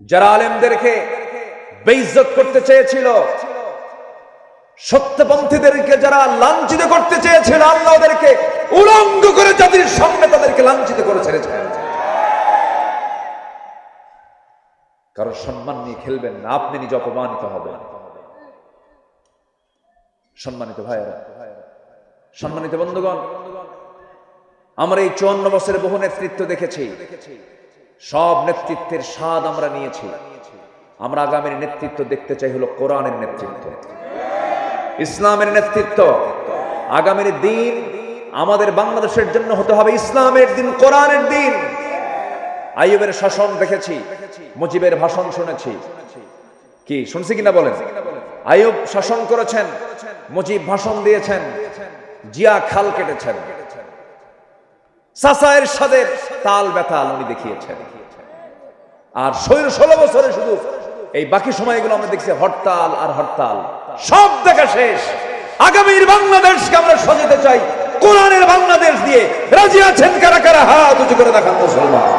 যারা আলেমদেরকে বেইজ্জত করতে চেয়েছিল, সত্যপন্থীদেরকে যারা লাঞ্ছিত করতে চেয়েছিল, আল্লাহ ওদেরকে উলঙ্গ করে জাতির সামনে তাদেরকে লাঞ্ছিত করে ছেড়েছেন। কারণ সম্মান নিয়ে খেলবেন না, আপনি নিজে অপমানিত হবেন। সম্মানিত ভাইয়েরা, সম্মানিত বন্ধুগণ, আমরা এই 54 বছরে বহু নেতৃত্ব দেখেছি, সব নেতৃত্বের স্বাদ আমরা নিয়েছি। আমরা আগামীর নেতৃত্ব দেখতে চাই হলো কোরআনের নেতৃত্ব, ইসলামের নেতৃত্ব। আগামীর দিন আমাদের বাংলাদেশের জন্য হতে হবে ইসলামের দিন, কোরআনের দিন। আইয়ুবের শাসন দেখেছি, মুজিবের ভাষণ শুনেছি। কি শুনছি কিনা বলেন? আইয়ুব শাসন করেছেন, মুজিব ভাষণ দিয়েছেন, জিয়া খাল কেটেছেন, সাসায়ের সাদের তাল বেতাল উনি দেখিয়েছেন। আর 16 বছরে শুধু এই বাকি সময়গুলো আমরা দেখছি হরতাল আর হরতাল। সব দেখা শেষ। আগামীর বাংলাদেশকে আমরা সাজাতে চাই কোরআনের বাংলাদেশ দিয়ে। রাজি আছেন কারা কারা? হাত উঁচু করে দেখান মুসলমান।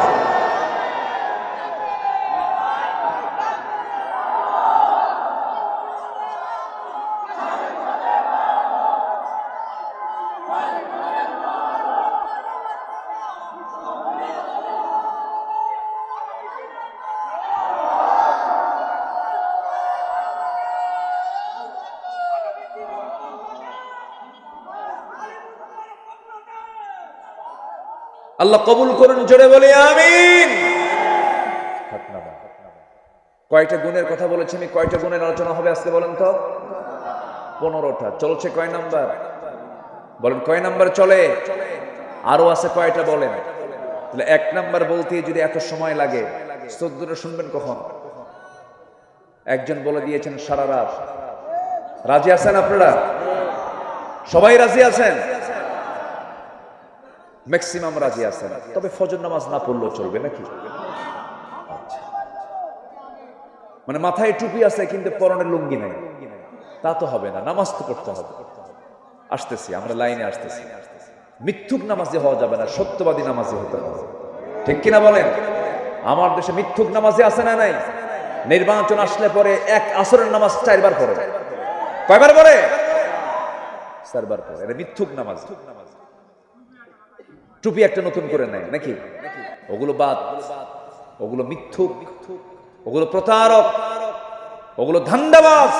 আল্লাহ কবুল করুন, জোরে বলি আমিন। কয়টা গুণের কথা বলেছি আমি? কয়টা গুণের আলোচনা হবে আজকে বলেন তো? 15টা। চলছে কয় নাম্বার বলেন? কয় নাম্বার চলে? আরো আছে কয়টা বলেন? তাহলে 1 নাম্বার বলতে যদি এত সময় লাগে, 14টা শুনবেন কখন? একজন বলে দিয়েছেন সারা রাত। রাজি আছেন আপনারা? সবাই রাজি আছেন? ম্যাক্সিমাম রাজি আছেন। তবে ফজর নামাজ না পড়লেও চলবে নাকি? মানে মাথায় টুপি আছে কিন্তু পরনে লুঙ্গি নাই, তা তো হবে না। নামাজ তো পড়তে হবে। আসতেছি, আমরা লাইনে আসতেছি। মিথ্যুক নামাজি হওয়া যাবে না, সত্যবাদী নামাজি হতে হবে। ঠিক কিনা বলেন? আমার দেশে মিথ্যুক নামাজি আছে না নাই? নির্বাচন আসলে পরে এক আসরের নামাজ 4 বার পড়ে। কয়বার পড়ে? 4 বার পড়ে। এটা মিথ্যুক নামাজ। টুপি একটা নতুন করে নেয় নাকি? ওগুলো বাদ। ওগুলো মিথ্যুক, ওগুলো প্রতারক, ওগুলো ধান্দাবাজ,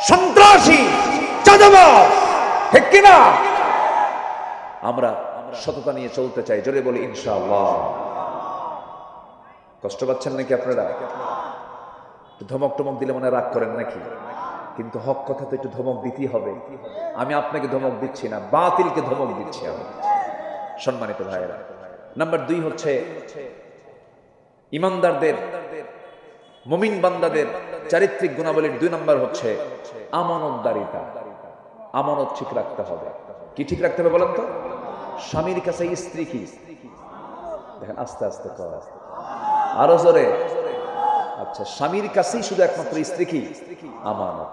সন্ত্রাসী, চাঁদাবাজ। ঠিক কিনা? আমরা সততা নিয়ে চলতে চাই। জোরে বলি ইনশাআল্লাহ। কষ্ট পাচ্ছেন নাকি আপনারা? ধমক টমক দিলে মনে রাগ করেন নাকি? কিন্তু হক কথা তো একটু ধমক দিতেই হবে। আমি আপনাকে ধমক দিচ্ছি না, বাতিলকে ধমক দিচ্ছি আমি। সম্মানিত ভাইয়েরা, নাম্বার 2 হচ্ছে ইমানদারদের, মুমিন বান্দাদের চারিত্রিক গুণাবলীর 2 নাম্বার হচ্ছে আমানতদারিতা। আমানত ঠিক রাখতে হবে। কি ঠিক রাখতে হবে বলেন তো? স্বামীর কাছে স্ত্রী কি? দেখেন আস্তে আস্তে কর, আরো জোরে। আচ্ছা, স্বামীর কাছেই শুধু একমাত্র স্ত্রী কি? আমানত।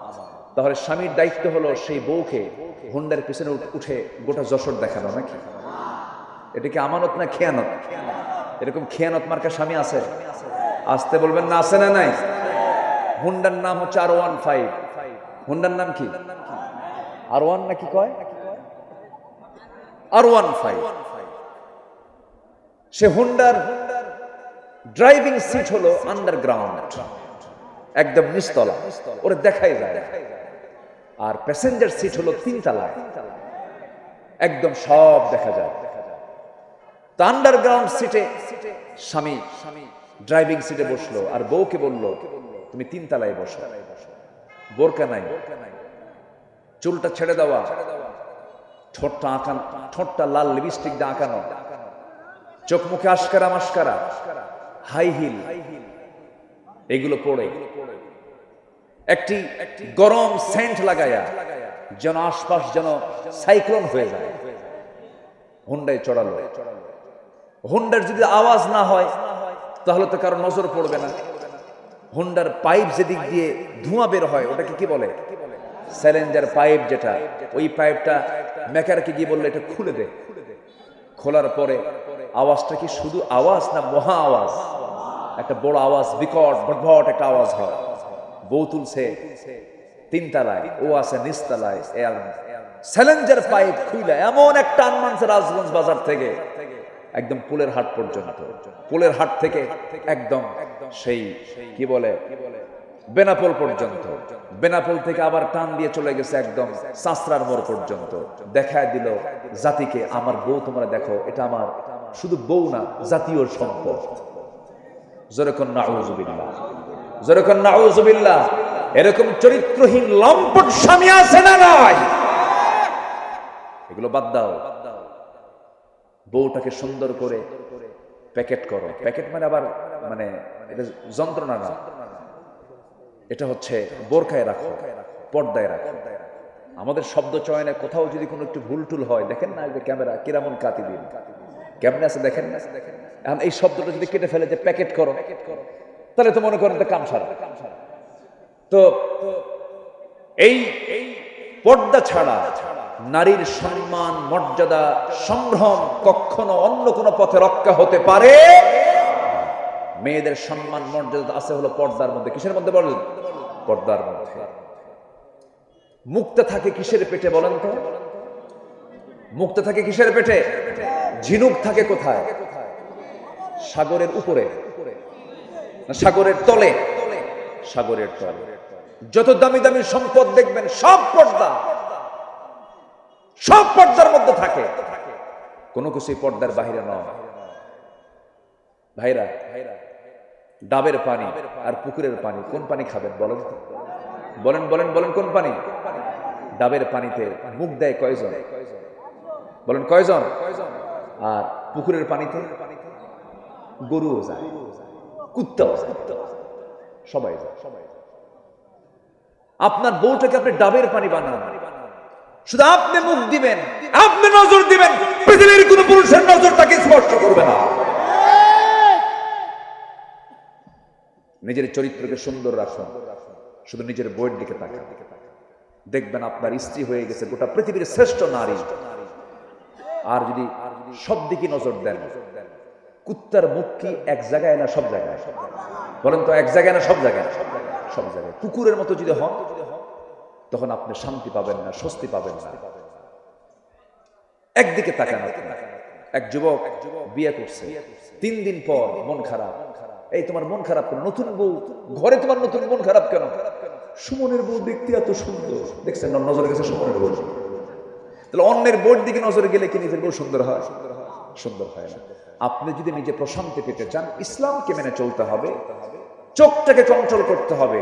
তাহলে স্বামীর দায়িত্ব হলো সেই বউকে হুন্ডার পিছনে উঠে গোটা যশোর দেখানো নাকি? এটা কি আমানত না খেয়ানত? এরকম খেয়ানত মার্কা স্বামী আছে? আসতে বলবেন না, আছে না নাই? হুন্ডার নাম হচ্ছে R15। হুন্ডার নাম কি? R1 নাকি কয়? R15। সে হুন্ডার ড্রাইভিং সিট হলো আন্ডারগ্রাউন্ড, একদম নিচতলা, ওরে দেখাই যায়। আর প্যাসেঞ্জার সিট হলো 3 তলায়, একদম সব দেখা যায়। তো আন্ডারগ্রাউন্ড সিটে স্বামী ড্রাইভিং সিটে বসলো আর বউকে বলল তুমি 3 তলায় বসো। বোরকা নাই, চুলটা ছেড়ে দেওয়া, ঠোঁটটা আঁকানো, ঠোঁটটা লাল লিপস্টিক দিয়ে আঁকানো, চোখ মুখে আশকারা মাস্কারা, হাই হিল, এগুলো পরে একটি গরম সেন্ট লাগায়া যেন আশপাশ যেন সাইক্লোন হয়ে যায়। হুন্ডায় চড়ালো। হুন্ডার যদি আওয়াজ না হয় তাহলে তো কারো নজর পড়বে না। হুন্ডার পাইপ যেদিক দিয়ে ধোঁয়া বের হয় ওটাকে কি বলে? স্যালেঞ্জার পাইপ। যেটা ওই পাইপটা মেকারকে গিয়ে বললে এটা খুলে দে। খোলার পরে আওয়াজটা কি শুধু আওয়াজ না মহা আওয়াজ? একটা বড় আওয়াজ, বিকট ভটভট একটা আওয়াজ হয়। বউ তুলছে 3 তলায়, ও আছে নিচতলায়। চ্যালেঞ্জার পাইপ খুইলা এমন একটা টান মানছে রাজগঞ্জ বাজার থেকে একদম পুলের হাট পর্যন্ত, পুলের হাট থেকে একদম সেই কি বলে বেনাপোল পর্যন্ত, বেনাপোল থেকে আবার টান দিয়ে চলে গেছে একদম সাসরার মোড় পর্যন্ত। দেখায় দিল জাতিকে, আমার বউ তোমরা দেখো, এটা আমার শুধু বউ না, জাতীয় সম্পদ। জোরে কোন নাউযুবিল্লাহ, জোরে কোন নাউযুবিল্লাহ। এরকম চরিত্রহীন লম্পট স্বামী আছে না নাই? এগুলো বাদ দাও। বউটাকে সুন্দর করে প্যাকেট করো। প্যাকেট মানে আবার মানে এটা যন্ত্রণা না, এটা হচ্ছে বোরখায় রাখো, পর্দায় রাখো। আমাদের শব্দ চয়নে কোথাও যদি কোনো একটু ভুল টুল হয়, দেখেন না যে ক্যামেরা কিরামন কাটি দিন কেমনে আছে দেখেন না। এখন এই শব্দটা যদি কেটে ফেলে যে প্যাকেট করো, তাহলে তো মনে করেন কাম সারা। তো এই পর্দা ছাড়া নারীর সম্মান, মর্যাদা, সম্ভ্রম কখনো অন্য কোনো পথে রক্ষা হতে পারে। মেয়েদের সম্মান মর্যাদা আছে হলো পর্দার মধ্যে। কিসের মধ্যে বলেন? পর্দার মধ্যে। মুক্তা থাকে কিসের পেটে বলেন তো? মুক্তা থাকে কিসের পেটে? ঝিনুক থাকে কোথায়? সাগরের উপরে না সাগরের তলে? সাগরের তলে। যত দামি দামি সম্পদ দেখবেন সব পর্দা, সব পর্দার মধ্যে থাকে, কোনো কিছুই পর্দার বাহিরে নয়। ভাইরা, ডাবের পানি আর পুকুরের পানি, কোন পানি খাবেন বলেন? বলেন বলেন বলেন, কোন পানি? ডাবের পানিতে মুখ দেয় কয়জন? বলেন কয়জন? আর পুকুরের পানিতে গরুও যায়, কুত্তাও যায়, সবাই যায়। আপনার বউটাকে আপনি ডাবের পানি বানান, শুধু আপনি মুখ দিবেন, আপনি নজর দিবেন, পৃথিবীর কোন পুরুষের নজর তাকে স্পর্শ করবে না। নিজের চরিত্রকে সুন্দর রাখুন, শুধু নিজের বউয়ের দিকে তাকান, দেখবেন আপনার স্ত্রী হয়ে গেছে গোটা পৃথিবীর শ্রেষ্ঠ নারী। আর যদি সব দিকে নজর দেন, কুত্তার মুখ কি এক জায়গায় না সব জায়গায়? বলেন তো, এক জায়গায় না সব জায়গায়? সব জায়গায়। কুকুরের মতো যদি হন, তখন আপনি শান্তি পাবেন না, স্বস্তি পাবেন না। একদিকে তাকান। এক যুবক বিয়ে করছে, 3 দিন পর মন খারাপ। এই তোমার মন খারাপ কেন? নতুন বউ ঘরে, তোমার নতুন মন খারাপ কেন? সুমনের বউ দেখতে এত সুন্দর। দেখছেন নজরে গেছে সুমনের বউ। তাহলে অন্যের বউর দিকে নজরে গেলে কি নিজের বউ সুন্দর হয়? সুন্দর হয় না। আপনি যদি নিজে প্রশান্তি পেতে চান, ইসলামকে মেনে চলতে হবে, চোখটাকে কন্ট্রোল করতে হবে।